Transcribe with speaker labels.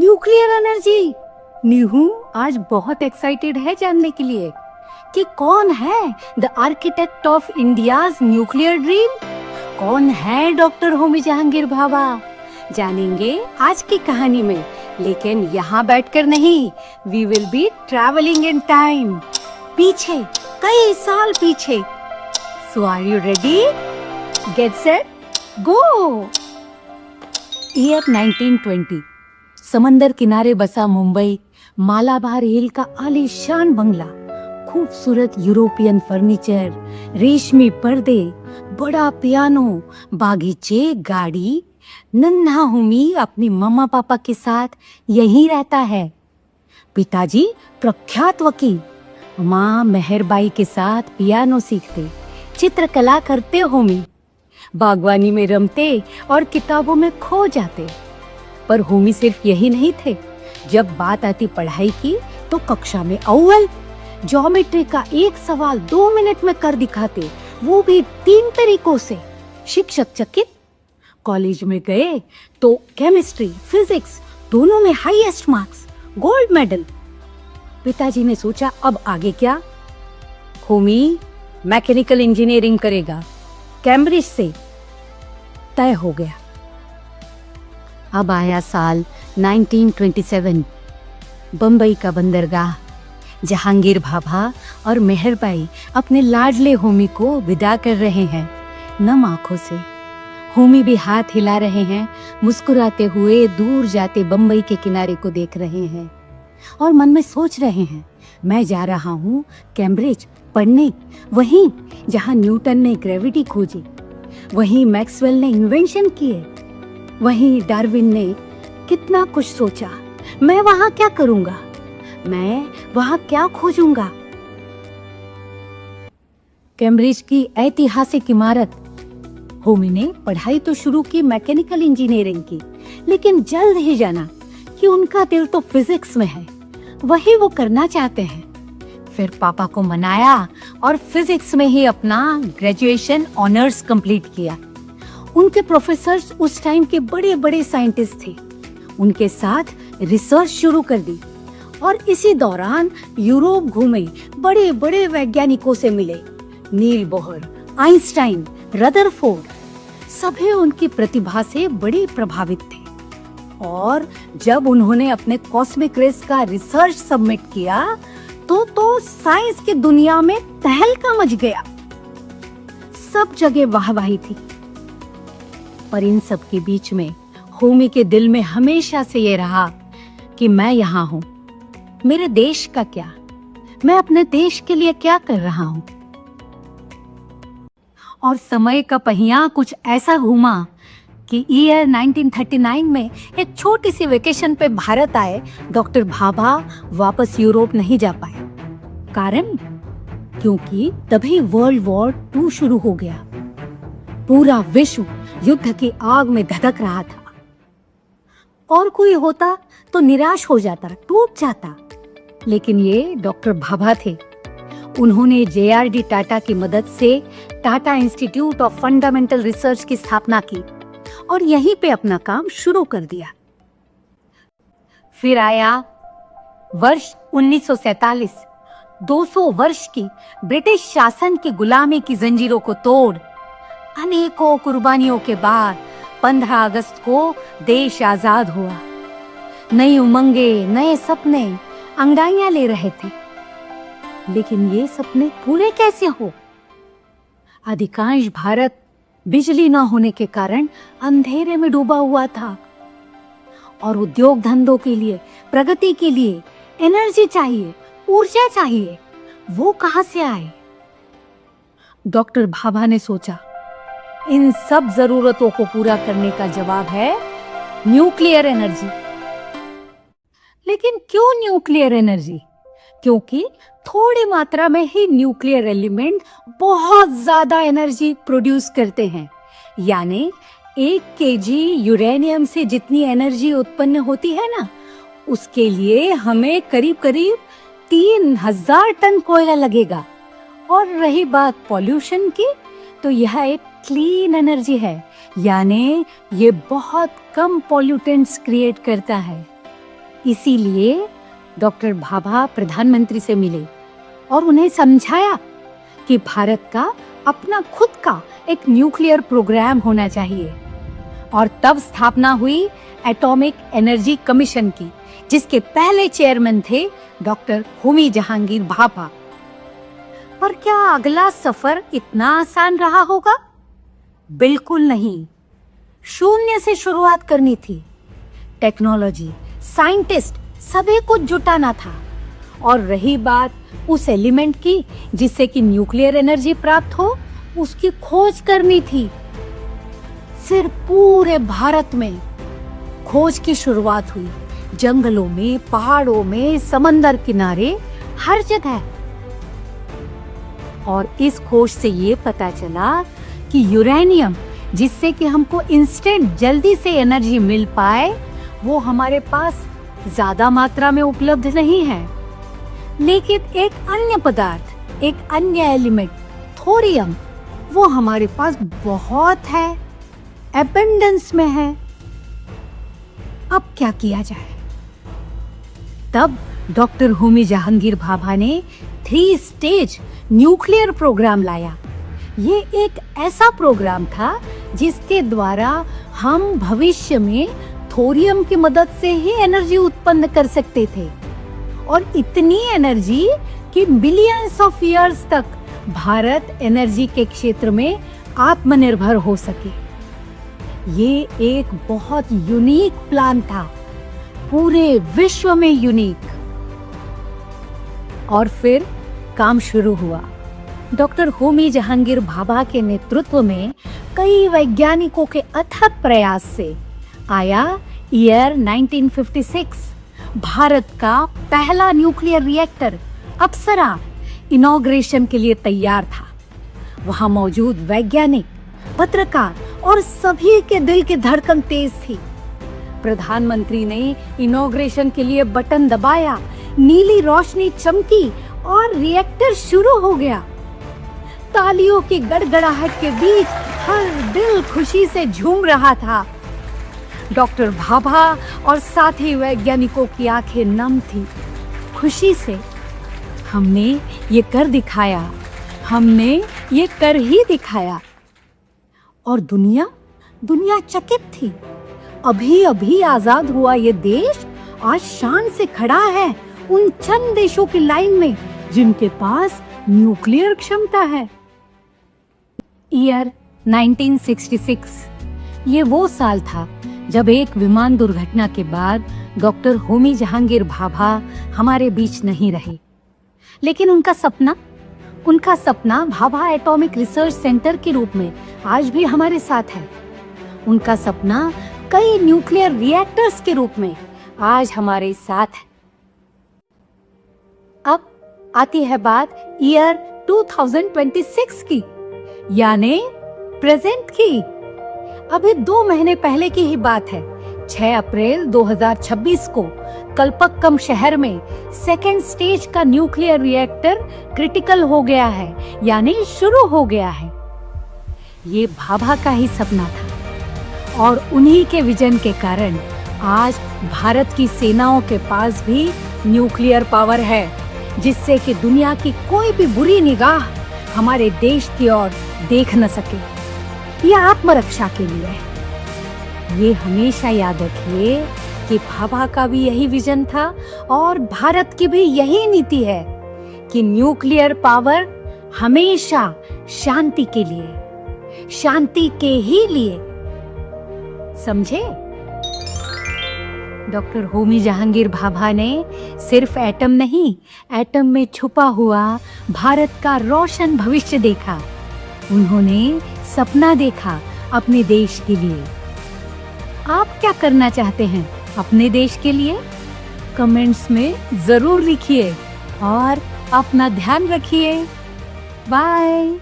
Speaker 1: Nuclear energy. Nihu आज बहुत excited है जानने के लिए कि कौन है the architect of India's nuclear dream, कौन है डॉक्टर होमी जहांगीर भाभा। जानेंगे आज की कहानी में, लेकिन यहाँ बैठकर नहीं, we will be travelling in time, पीछे, कई साल पीछे। So are you ready? Get set, go. Year 1920, समंदर किनारे बसा मुंबई, मालाबार हिल का आलीशान बंगला, खूबसूरत यूरोपियन फर्नीचर, रेशमी पर्दे, बड़ा पियानो, बागीचे, गाड़ी। नन्हा होमी अपनी मम्मा पापा के साथ यहीं रहता है। पिताजी प्रख्यात वकील, माँ मेहरबाई के साथ पियानो सीखते, चित्रकला करते होमी, बागवानी में रमते और किताबों में खो जाते। पर होमी सिर्फ यही नहीं थे। जब बात आती पढ़ाई की तो कक्षा में अव्वल, ज्योमेट्री का एक सवाल 2 मिनट में कर दिखाते, वो भी 3 तरीकों से। शिक्षक चकित। कॉलेज में गए तो केमिस्ट्री, फिजिक्स दोनों में हाईएस्ट मार्क्स, गोल्ड मेडल। पिताजी ने सोचा अब आगे क्या? होमी मैकेनिकल इंजीनियरिंग करेगा, कैम्ब्रिज से तय हो गया। अब आया साल 1927, बम्बई का बंदरगाह। जहांगीर भाभा और मेहरबाई अपने लाडले होमी को विदा कर रहे हैं, नम आंखों से। होमी भी हाथ हिला रहे हैं, मुस्कुराते हुए दूर जाते बम्बई के किनारे को देख रहे हैं और मन में सोच रहे हैं, मैं जा रहा हूँ कैम्ब्रिज पढ़ने, वहीं जहाँ न्यूटन ने ग्रेविटी खोजी, वहीं मैक्सवेल ने इन्वेंशन किए, वहीं डार्विन ने कितना कुछ सोचा। मैं वहाँ क्या करूँगा? मैं वहाँ क्या खोजूंगा? कैम्ब्रिज की ऐतिहासिक इमारत। होमी ने पढ़ाई तो शुरू की मैकेनिकल इंजीनियरिंग की, लेकिन जल्द ही जाना कि उनका दिल तो फिजिक्स में है, वही वो करना चाहते हैं। फिर पापा को मनाया और फिजिक्स में ही अपना ग्रेजुएशन ऑनर्स कंप्लीट किया। उनके प्रोफेसर्स उस टाइम के बड़े बड़े साइंटिस्ट थे, उनके साथ रिसर्च शुरू कर दी और इसी दौरान यूरोप घूमे, बड़े बड़े वैज्ञानिकों से मिले। नील बोहर, आइंस्टाइन, रदरफोर्ड, सभी उनकी प्रतिभा से बड़े प्रभावित थे। और जब उन्होंने अपने कॉस्मिक रेस का रिसर्च सबमिट किया तो साइंस की दुनिया में तहलका मच गया, सब जगह वाहवाही थी। पर इन सब के बीच में होमी के दिल में हमेशा से ये रहा कि मैं यहाँ हूँ, मेरे देश का क्या, मैं अपने देश के लिए क्या कर रहा हूँ। और समय का पहिया कुछ ऐसा घूमा कि ईयर 1939 में एक छोटी सी वेकेशन पे भारत आए डॉक्टर भाभा वापस यूरोप नहीं जा पाए। कारण? क्योंकि तभी वर्ल्ड वॉर 2 शुरू हो गया। पूरा विश्व युद्ध की आग में धधक रहा था। और कोई होता तो निराश हो जाता, टूट जाता, लेकिन ये डॉक्टर भाभा थे। उन्होंने JRD टाटा की मदद से Tata institute of fundamental research की स्थापना की और यहीं पे अपना काम शुरू कर दिया। फिर आया वर्ष 1947, 200 वर्ष की ब्रिटिश शासन की गुलामी की जंजीरों को तोड़ अनेकों कुर्बानियों के बाद 15 अगस्त को देश आजाद हुआ। नई उमंगे, नए सपने अंगड़ाइयां ले रहे थे, लेकिन ये सपने पूरे कैसे हो? अधिकांश भारत बिजली न होने के कारण अंधेरे में डूबा हुआ था और उद्योग धंधों के लिए, प्रगति के लिए एनर्जी चाहिए, ऊर्जा चाहिए, वो कहां से आए? डॉक्टर भाभा ने सोचा इन सब जरूरतों को पूरा करने का जवाब है न्यूक्लियर एनर्जी। लेकिन क्यों न्यूक्लियर एनर्जी? क्योंकि थोड़ी मात्रा में ही न्यूक्लियर एलिमेंट बहुत ज्यादा एनर्जी प्रोड्यूस करते हैं। यानी 1 kg यूरेनियम से जितनी एनर्जी उत्पन्न होती है ना, उसके लिए हमें करीब करीब 3000 टन कोयला लगेगा। और रही बात पॉल्यूशन की, तो यह एक क्लीन एनर्जी है, यानी ये बहुत कम पॉल्यूटेंट्स क्रिएट करता है। इसीलिए डॉक्टर भाभा प्रधानमंत्री से मिले और उन्हें समझाया कि भारत का अपना खुद का एक न्यूक्लियर प्रोग्राम होना चाहिए। और तब स्थापना हुई एटॉमिक एनर्जी कमीशन की, जिसके पहले चेयरमैन थे डॉक्टर होमी जहांगीर भाभा। पर क्या अगला सफर इतना आसान रहा होगा? बिल्कुल नहीं। शून्य से शुरुआत करनी थी। टेक्नोलॉजी, साइंटिस्ट, सभी कुछ जुटाना था। और रही बात उस एलिमेंट की जिससे कि न्यूक्लियर एनर्जी प्राप्त हो, उसकी खोज करनी थी। फिर पूरे भारत में खोज की शुरुआत हुई। जंगलों में, पहाड़ों में, समंदर किनारे, हर जगह। और इस खोज से ये पता चला कि यूरेनियम, जिससे कि हमको इंस्टेंट जल्दी से एनर्जी मिल पाए, वो हमारे पास ज्यादा मात्रा में उपलब्ध नहीं है। लेकिन एक अन्य पदार्थ, एक अन्य एलिमेंट, थोरियम, वो हमारे पास बहुत है, एबंडेंस में है। अब क्या किया जाए? तब डॉक्टर होमी जहांगीर भाभा ने 3 स्टेज न्यूक्लियर प्रोग्राम लाया। ये एक ऐसा प्रोग्राम था जिसके द्वारा हम भविष्य में थोरियम की मदद से ही एनर्जी उत्पन्न कर सकते थे, और इतनी एनर्जी कि बिलियंस ऑफ ईयर्स तक भारत एनर्जी के क्षेत्र में आत्मनिर्भर हो सके। ये एक बहुत यूनिक प्लान था, पूरे विश्व में यूनिक। और फिर काम शुरू हुआ। डॉक्टर होमी जहांगीर भाभा के नेतृत्व में कई वैज्ञानिकों के अथक प्रयास से आया ईयर 1956। भारत का पहला न्यूक्लियर रिएक्टर अप्सरा इनॉग्रेशन के लिए तैयार था। वहां मौजूद वैज्ञानिक, पत्रकार और सभी के दिल की धड़कन तेज थी। प्रधानमंत्री ने इनॉग्रेशन के लिए बटन दबाया, नीली रोशनी चमकी और रिएक्टर शुरू हो गया। तालियों की गड़गड़ाहट के बीच हर दिल खुशी से झूम रहा था। डॉक्टर भाभा और साथी वैज्ञानिकों की आंखें नम थी खुशी से। हमने ये कर दिखाया, हमने ये कर ही दिखाया। और दुनिया चकित थी। अभी अभी आजाद हुआ ये देश आज शान से खड़ा है उन चंद देशों की लाइन में जिनके पास न्यूक्लियर क्षमता है। ईयर 1966 ये वो साल था जब एक विमान दुर्घटना के बाद डॉक्टर होमी जहांगीर भाभा हमारे बीच नहीं रहे। लेकिन उनका सपना भाभा एटॉमिक रिसर्च सेंटर के रूप में आज भी हमारे साथ है। उनका सपना कई न्यूक्लियर रिएक्टर्स के रूप में आज हमारे साथ है। अब आती है बात ईयर 2026 की, यानी प्रेजेंट की। अभी 2 महीने पहले की ही बात है। 6 अप्रैल 2026 को कल्पक्कम शहर में सेकेंड स्टेज का न्यूक्लियर रिएक्टर क्रिटिकल हो गया है, यानी शुरू हो गया है। ये भाभा का ही सपना था और उन्हीं के विजन के कारण आज भारत की सेनाओं के पास भी न्यूक्लियर पावर है, जिससे कि दुनिया की कोई भी बुरी निगाह हमारे देश की ओर देख न सके। ये आत्मरक्षा के लिए है। ये हमेशा याद रखिए कि भाभा का भी यही विजन था और भारत की भी यही नीति है कि न्यूक्लियर पावर हमेशा शांति के लिए, शांति के ही लिए। समझे? डॉक्टर होमी जहांगीर भाभा ने सिर्फ एटम नहीं, एटम में छुपा हुआ भारत का रोशन भविष्य देखा। उन्होंने सपना देखा अपने देश के लिए। आप क्या करना चाहते हैं अपने देश के लिए? कमेंट्स में जरूर लिखिए और अपना ध्यान रखिए। बाय।